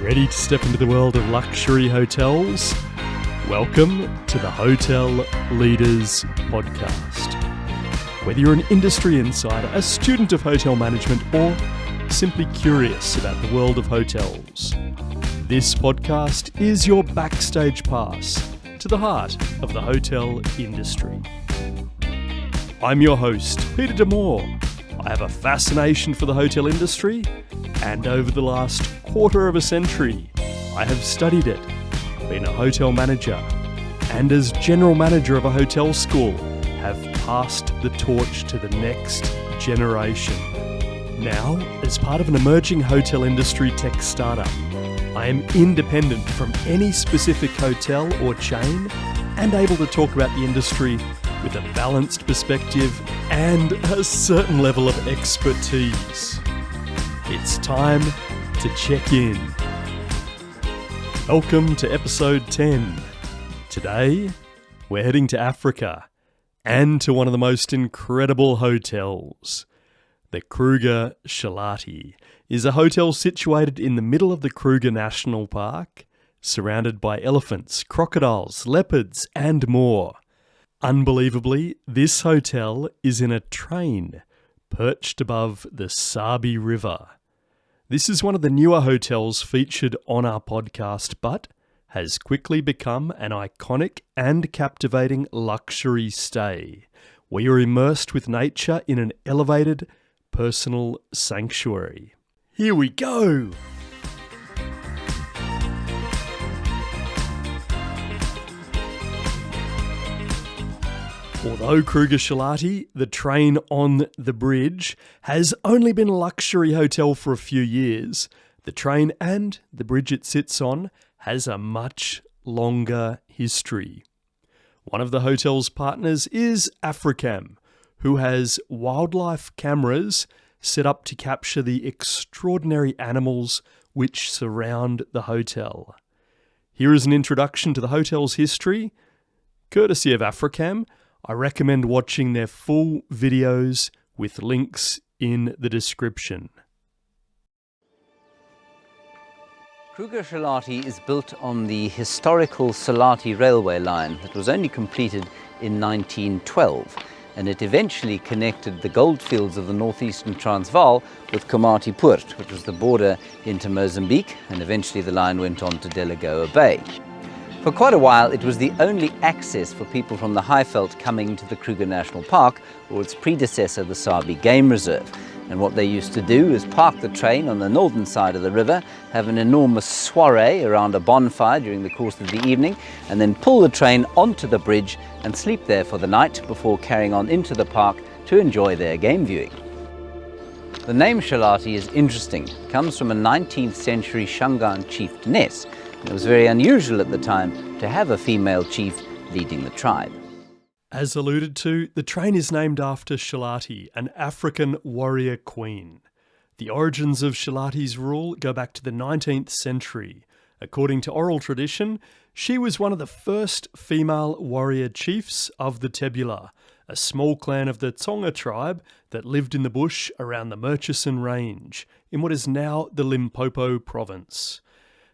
Ready to step into the world of luxury hotels? Welcome to the Hotel Leaders Podcast. Whether you're an industry insider, a student of hotel management, or simply curious about the world of hotels, this podcast is your backstage pass to the heart of the hotel industry. I'm your host, Peter DeMoor. I have a fascination for the hotel industry, and over the last quarter of a century, I have studied it, been a hotel manager, and as general manager of a hotel school, have passed the torch to the next generation. Now, as part of an emerging hotel industry tech startup, I am independent from any specific hotel or chain and able to talk about the industry with a balanced perspective and a certain level of expertise. It's time to check in. Welcome to episode 10. Today, we're heading to Africa and to one of the most incredible hotels. The Kruger Shalati is a hotel situated in the middle of the Kruger National Park, surrounded by elephants, crocodiles, leopards, and more. Unbelievably, this hotel is in a train perched above the Sabie River. This is one of the newer hotels featured on our podcast, but has quickly become an iconic and captivating luxury stay, where you're immersed with nature in an elevated personal sanctuary. Here we go! Although Kruger Shalati, the train on the bridge, has only been a luxury hotel for a few years, the train and the bridge it sits on has a much longer history. One of the hotel's partners is Africam, who has wildlife cameras set up to capture the extraordinary animals which surround the hotel. Here is an introduction to the hotel's history, courtesy of Africam. I recommend watching their full videos with links in the description. Kruger Shalati is built on the historical Shalati railway line that was only completed in 1912, and it eventually connected the goldfields of the northeastern Transvaal with Komatipoort, which was the border into Mozambique, and eventually the line went on to Delagoa Bay. For quite a while, it was the only access for people from the Highveld coming to the Kruger National Park, or its predecessor, the Sabie Game Reserve. And what they used to do is park the train on the northern side of the river, have an enormous soiree around a bonfire during the course of the evening, and then pull the train onto the bridge and sleep there for the night before carrying on into the park to enjoy their game viewing. The name Shalati is interesting. It comes from a 19th century Shangaan chieftainess. It was very unusual at the time to have a female chief leading the tribe. As alluded to, the train is named after Shalati, an African warrior queen. The origins of Shalati's rule go back to the 19th century. According to oral tradition, she was one of the first female warrior chiefs of the Tebula, a small clan of the Tonga tribe that lived in the bush around the Murchison Range, in what is now the Limpopo province.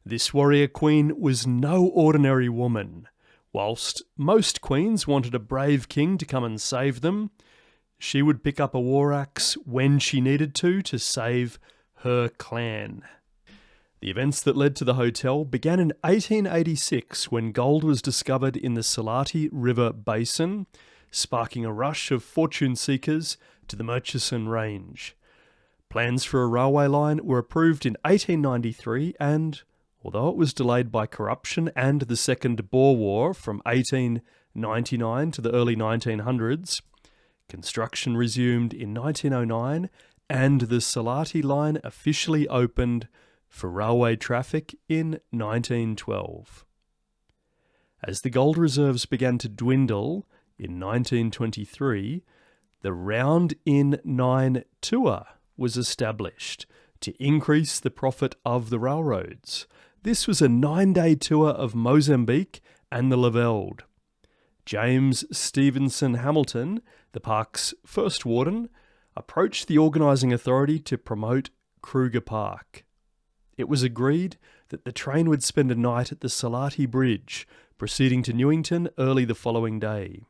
This warrior queen was no ordinary woman. Whilst most queens wanted a brave king to come and save them, she would pick up a war axe when she needed to save her clan. The events that led to the hotel began in 1886 when gold was discovered in the Sabie River basin, sparking a rush of fortune seekers to the Murchison Range. Plans for a railway line were approved in 1893 and, although it was delayed by corruption and the Second Boer War from 1899 to the early 1900s, construction resumed in 1909 and the Shalati line officially opened for railway traffic in 1912. As the gold reserves began to dwindle in 1923, the Round in 9 tour was established to increase the profit of the railroads. This was a 9-day tour of Mozambique and the Leveld. James Stevenson Hamilton, the park's first warden, approached the organising authority to promote Kruger Park. It was agreed that the train would spend a night at the Shalati Bridge, proceeding to Newington early the following day.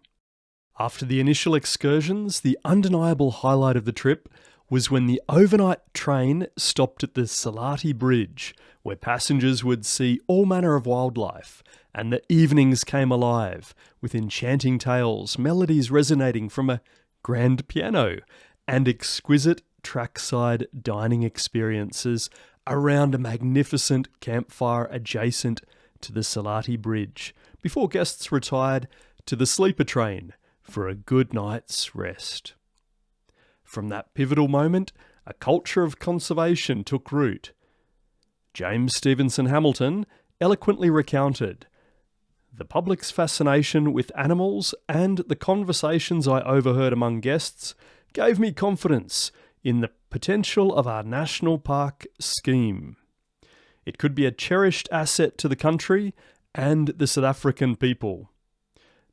After the initial excursions, the undeniable highlight of the trip was when the overnight train stopped at the Shalati Bridge, where passengers would see all manner of wildlife, and the evenings came alive with enchanting tales, melodies resonating from a grand piano, and exquisite trackside dining experiences around a magnificent campfire adjacent to the Shalati Bridge, before guests retired to the sleeper train for a good night's rest. From that pivotal moment, a culture of conservation took root. James Stevenson Hamilton eloquently recounted, "The public's fascination with animals and the conversations I overheard among guests gave me confidence in the potential of our national park scheme. It could be a cherished asset to the country and the South African people.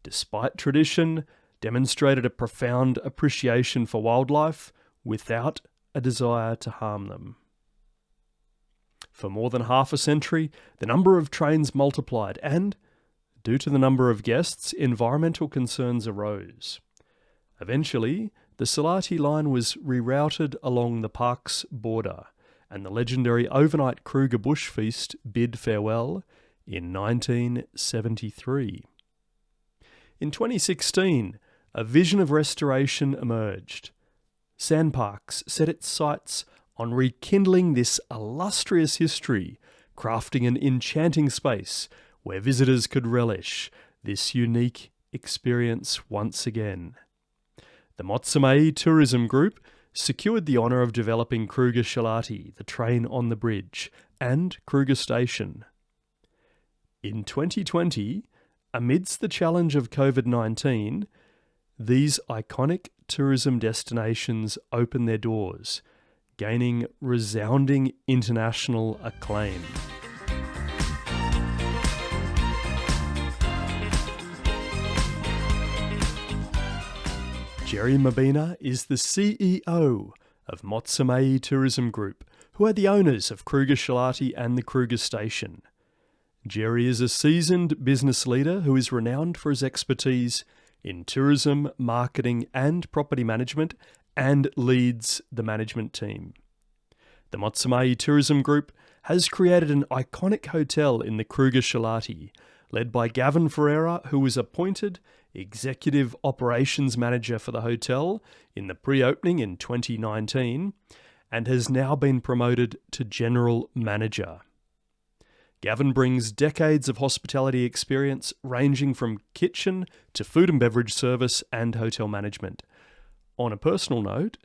Despite tradition, demonstrated a profound appreciation for wildlife without a desire to harm them." For more than half a century, the number of trains multiplied and, due to the number of guests, environmental concerns arose. Eventually, the Shalati line was rerouted along the park's border, and the legendary overnight Kruger Bush Feast bid farewell in 1973. In 2016, a vision of restoration emerged. Sandparks set its sights on rekindling this illustrious history, crafting an enchanting space where visitors could relish this unique experience once again. The Motsamai Tourism Group secured the honour of developing Kruger Shalati, the train on the bridge, and Kruger Station. In 2020, amidst the challenge of COVID-19, these iconic tourism destinations open their doors, gaining resounding international acclaim. Jerry Mabina is the CEO of Motsamai Tourism Group, who are the owners of Kruger Shalati and the Kruger Station. Jerry is a seasoned business leader who is renowned for his expertise in tourism, marketing and property management, and leads the management team. The Motsamai Tourism Group has created an iconic hotel in the Kruger Shalati, led by Gavin Ferreira, who was appointed Executive Operations Manager for the hotel in the pre-opening in 2019, and has now been promoted to General Manager. Gavin brings decades of hospitality experience ranging from kitchen to food and beverage service and hotel management. On a personal note,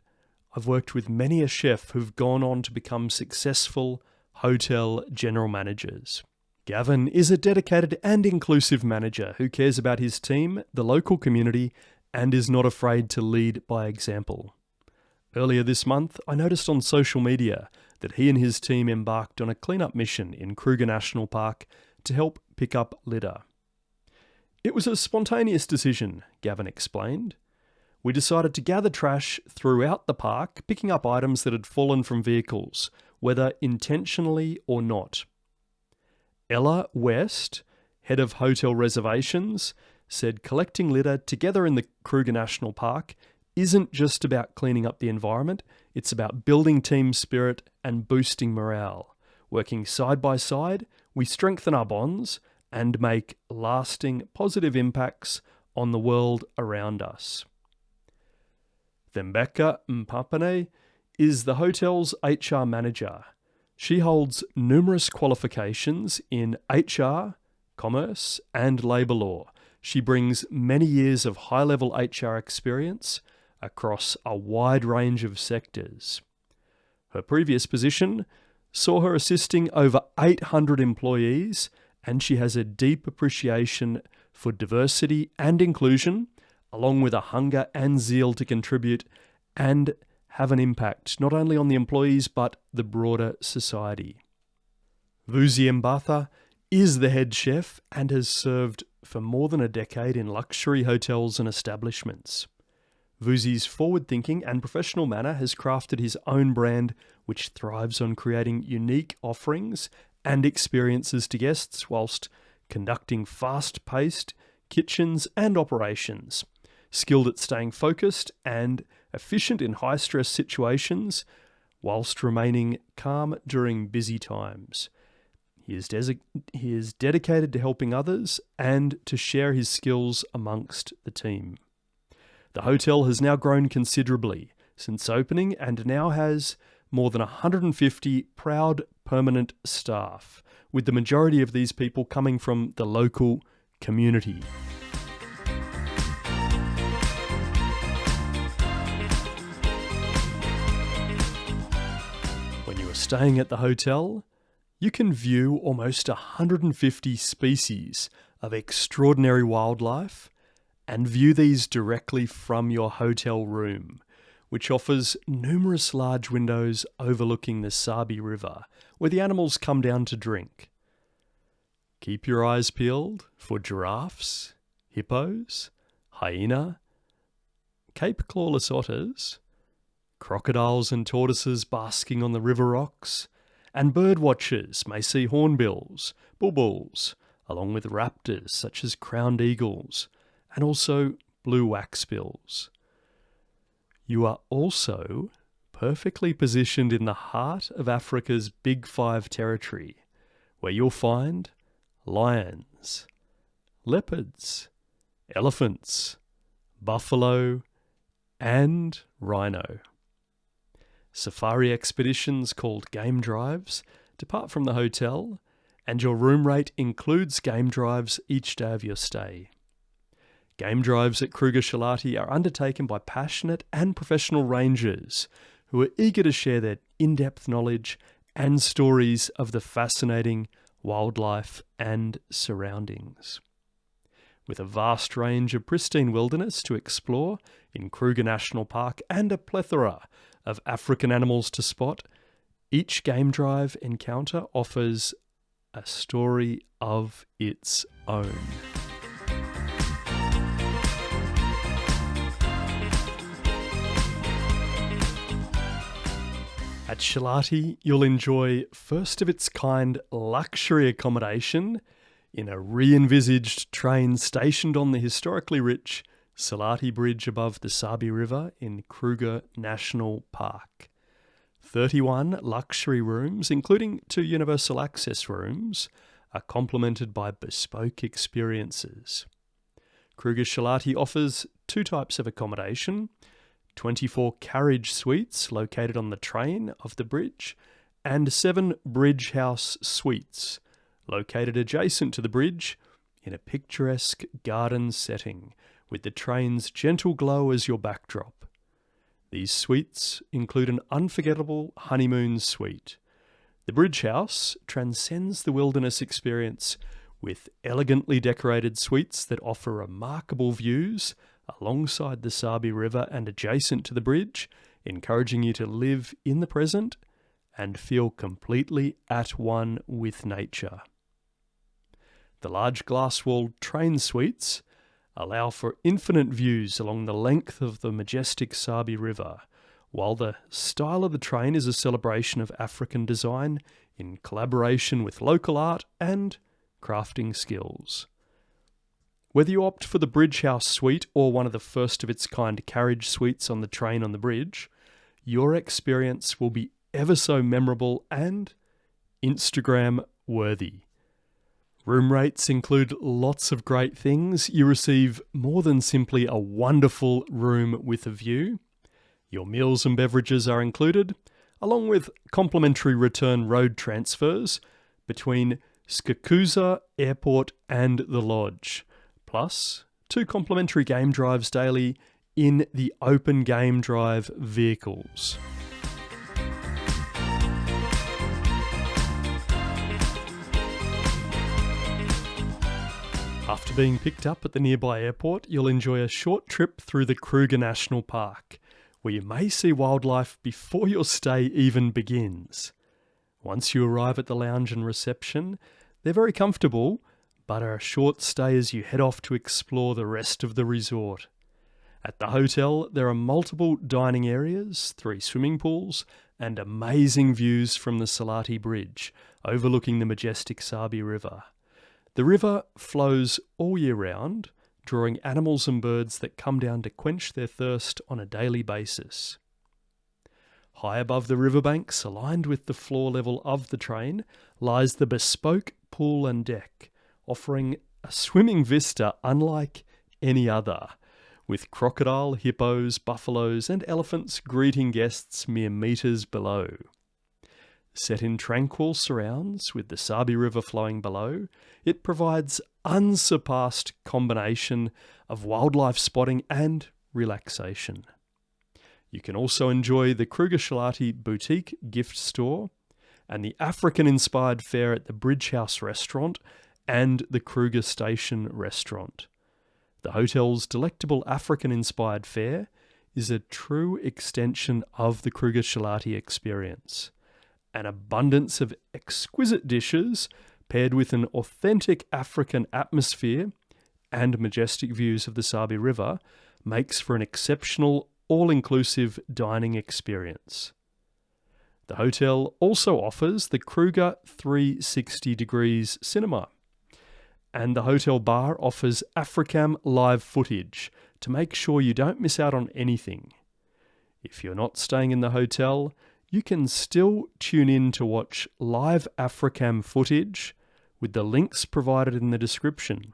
I've worked with many a chef who've gone on to become successful hotel general managers. Gavin is a dedicated and inclusive manager who cares about his team, the local community, and is not afraid to lead by example. Earlier this month, I noticed on social media that he and his team embarked on a cleanup mission in Kruger National Park to help pick up litter. "It was a spontaneous decision," Gavin explained. "We decided to gather trash throughout the park, picking up items that had fallen from vehicles, whether intentionally or not." Ella West, head of hotel reservations, said collecting litter together in the Kruger National Park isn't just about cleaning up the environment, it's about building team spirit and boosting morale. Working side by side, we strengthen our bonds and make lasting positive impacts on the world around us. Thembeka Mpapane is the hotel's HR manager. She holds numerous qualifications in HR, commerce, and labour law. She brings many years of high-level HR experience across a wide range of sectors. Her previous position saw her assisting over 800 employees, and she has a deep appreciation for diversity and inclusion, along with a hunger and zeal to contribute and have an impact not only on the employees but the broader society. Vusi Mbatha is the head chef and has served for more than a decade in luxury hotels and establishments. Vusi's forward-thinking and professional manner has crafted his own brand, which thrives on creating unique offerings and experiences to guests whilst conducting fast-paced kitchens and operations, skilled at staying focused and efficient in high-stress situations whilst remaining calm during busy times. He is dedicated to helping others and to share his skills amongst the team. The hotel has now grown considerably since opening and now has more than 150 proud permanent staff, with the majority of these people coming from the local community. When you are staying at the hotel, you can view almost 150 species of extraordinary wildlife and view these directly from your hotel room, which offers numerous large windows overlooking the Sabie River, where the animals come down to drink. Keep your eyes peeled for giraffes, hippos, hyena, Cape clawless otters, crocodiles and tortoises basking on the river rocks, and bird watchers may see hornbills, bulbuls, along with raptors such as crowned eagles, and also blue waxbills. You are also perfectly positioned in the heart of Africa's Big Five territory, where you'll find lions, leopards, elephants, buffalo, and rhino. Safari expeditions called game drives depart from the hotel, and your room rate includes game drives each day of your stay. Game drives at Kruger Shalati are undertaken by passionate and professional rangers who are eager to share their in-depth knowledge and stories of the fascinating wildlife and surroundings. With a vast range of pristine wilderness to explore in Kruger National Park and a plethora of African animals to spot, each game drive encounter offers a story of its own. At Shalati, you'll enjoy first-of-its-kind luxury accommodation in a re-envisaged train stationed on the historically rich Shalati Bridge above the Sabie River in Kruger National Park. 31 luxury rooms, including 2 universal access rooms, are complemented by bespoke experiences. Kruger Shalati offers 2 types of accommodation: 24 carriage suites located on the train of the bridge, and 7 bridge house suites located adjacent to the bridge in a picturesque garden setting, with the train's gentle glow as your backdrop. These suites include an unforgettable honeymoon suite. The bridge house transcends the wilderness experience with elegantly decorated suites that offer remarkable views alongside the Sabie River and adjacent to the bridge, encouraging you to live in the present and feel completely at one with nature. The large glass-walled train suites allow for infinite views along the length of the majestic Sabie River, while the style of the train is a celebration of African design in collaboration with local art and crafting skills. Whether you opt for the Bridge House suite or one of the first-of-its-kind carriage suites on the train on the bridge, your experience will be ever so memorable and Instagram-worthy. Room rates include lots of great things. You receive more than simply a wonderful room with a view. Your meals and beverages are included, along with complimentary return road transfers between Skakusa Airport and the lodge, plus 2 complimentary game drives daily in the open game drive vehicles. After being picked up at the nearby airport, you'll enjoy a short trip through the Kruger National Park, where you may see wildlife before your stay even begins. Once you arrive at the lounge and reception, they're very comfortable, but are a short stay as you head off to explore the rest of the resort. At the hotel, there are multiple dining areas, 3 swimming pools, and amazing views from the Shalati Bridge, overlooking the majestic Sabie River. The river flows all year round, drawing animals and birds that come down to quench their thirst on a daily basis. High above the riverbanks, aligned with the floor level of the train, lies the bespoke pool and deck, offering a swimming vista unlike any other, with crocodile, hippos, buffaloes and elephants greeting guests mere metres below. Set in tranquil surrounds with the Sabie River flowing below, it provides unsurpassed combination of wildlife spotting and relaxation. You can also enjoy the Kruger Shalati boutique gift store and the African-inspired fare at the Bridge House restaurant and the Kruger Station restaurant. The hotel's delectable African-inspired fare is a true extension of the Kruger Shalati experience. An abundance of exquisite dishes paired with an authentic African atmosphere and majestic views of the Sabie River makes for an exceptional all-inclusive dining experience. The hotel also offers the Kruger 360 Degrees Cinema, and the hotel bar offers Africam live footage to make sure you don't miss out on anything. If you're not staying in the hotel, you can still tune in to watch live Africam footage with the links provided in the description.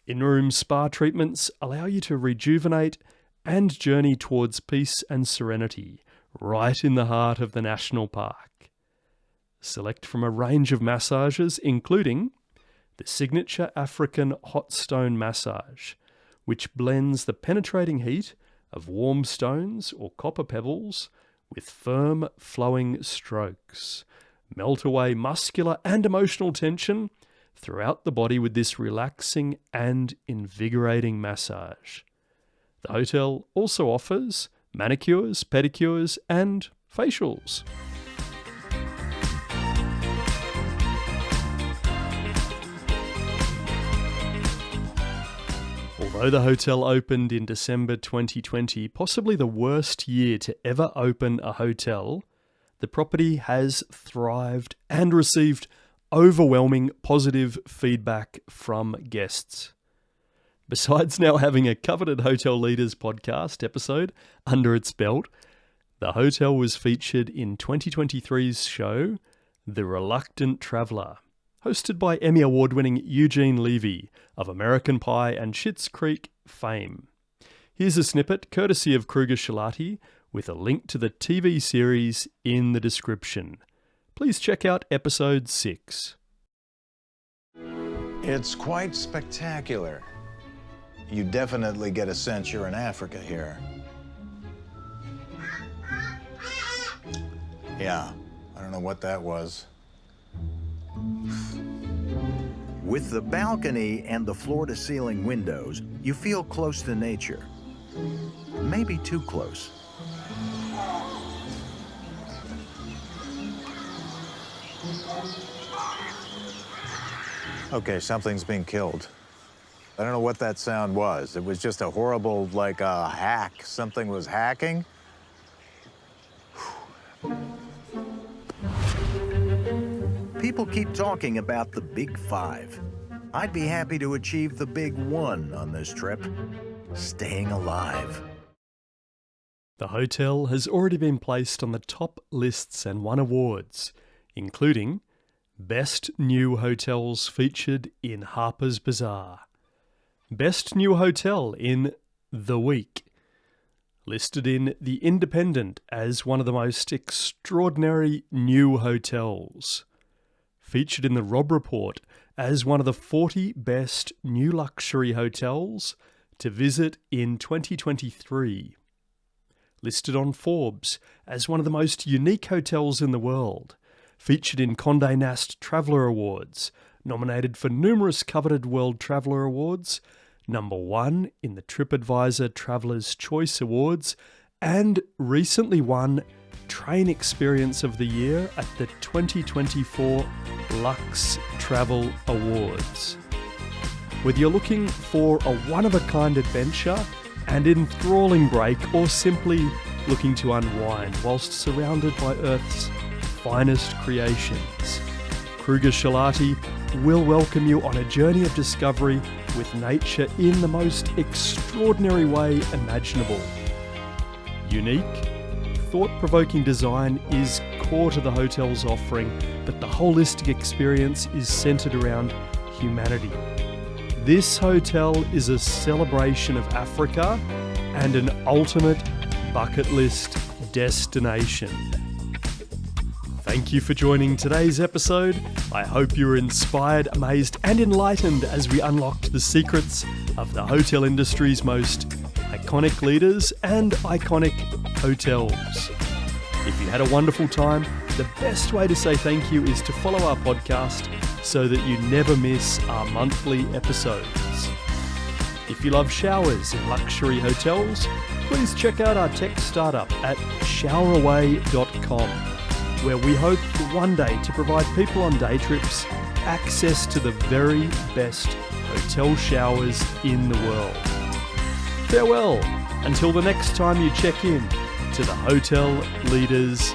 In-room spa treatments allow you to rejuvenate and journey towards peace and serenity right in the heart of the national park. Select from a range of massages, including the signature African hot stone massage, which blends the penetrating heat of warm stones or copper pebbles with firm, flowing strokes. Melt away muscular and emotional tension throughout the body with this relaxing and invigorating massage. The hotel also offers manicures, pedicures, and facials. Although the hotel opened in December 2020, possibly the worst year to ever open a hotel, the property has thrived and received overwhelming positive feedback from guests. Besides now having a coveted Hotel Leaders podcast episode under its belt, the hotel was featured in 2023's show, The Reluctant Traveller, hosted by Emmy Award-winning Eugene Levy of American Pie and Schitt's Creek fame. Here's a snippet, courtesy of Kruger Shalati, with a link to the TV series in the description. Please check out episode 6. It's quite spectacular. You definitely get a sense you're in Africa here. Yeah, I don't know what that was. With the balcony and the floor-to-ceiling windows, you feel close to nature. Maybe too close. Okay, something's being killed. I don't know what that sound was. It was just a horrible, like a hack. Something was hacking. People keep talking about the Big Five. I'd be happy to achieve the Big One on this trip: staying alive. The hotel has already been placed on the top lists and won awards, including Best New Hotels featured in Harper's Bazaar, Best New Hotel in The Week, listed in The Independent as one of the most extraordinary new hotels, featured in the Rob Report as one of the 40 best new luxury hotels to visit in 2023, listed on Forbes as one of the most unique hotels in the world, featured in Condé Nast Traveller Awards, nominated for numerous coveted World Traveller Awards, number 1 in the TripAdvisor Traveller's Choice Awards, and recently won Train Experience of the Year at the 2024 Lux Travel Awards. Whether you're looking for a one-of-a-kind adventure and enthralling break, or simply looking to unwind whilst surrounded by Earth's finest creations, Kruger Shalati will welcome you on a journey of discovery with nature in the most extraordinary way imaginable. Unique, thought-provoking design is core to the hotel's offering, but the holistic experience is centered around humanity. This hotel is a celebration of Africa and an ultimate bucket list destination. Thank you for joining today's episode. I hope you were inspired, amazed, and enlightened as we unlocked the secrets of the hotel industry's most iconic leaders and iconic hotels. If you had a wonderful time, the best way to say thank you is to follow our podcast so that you never miss our monthly episodes. If you love showers in luxury hotels, please check out our tech startup at showeraway.com, where we hope one day to provide people on day trips access to the very best hotel showers in the world. Farewell, until the next time you check in to the Hotel Leaders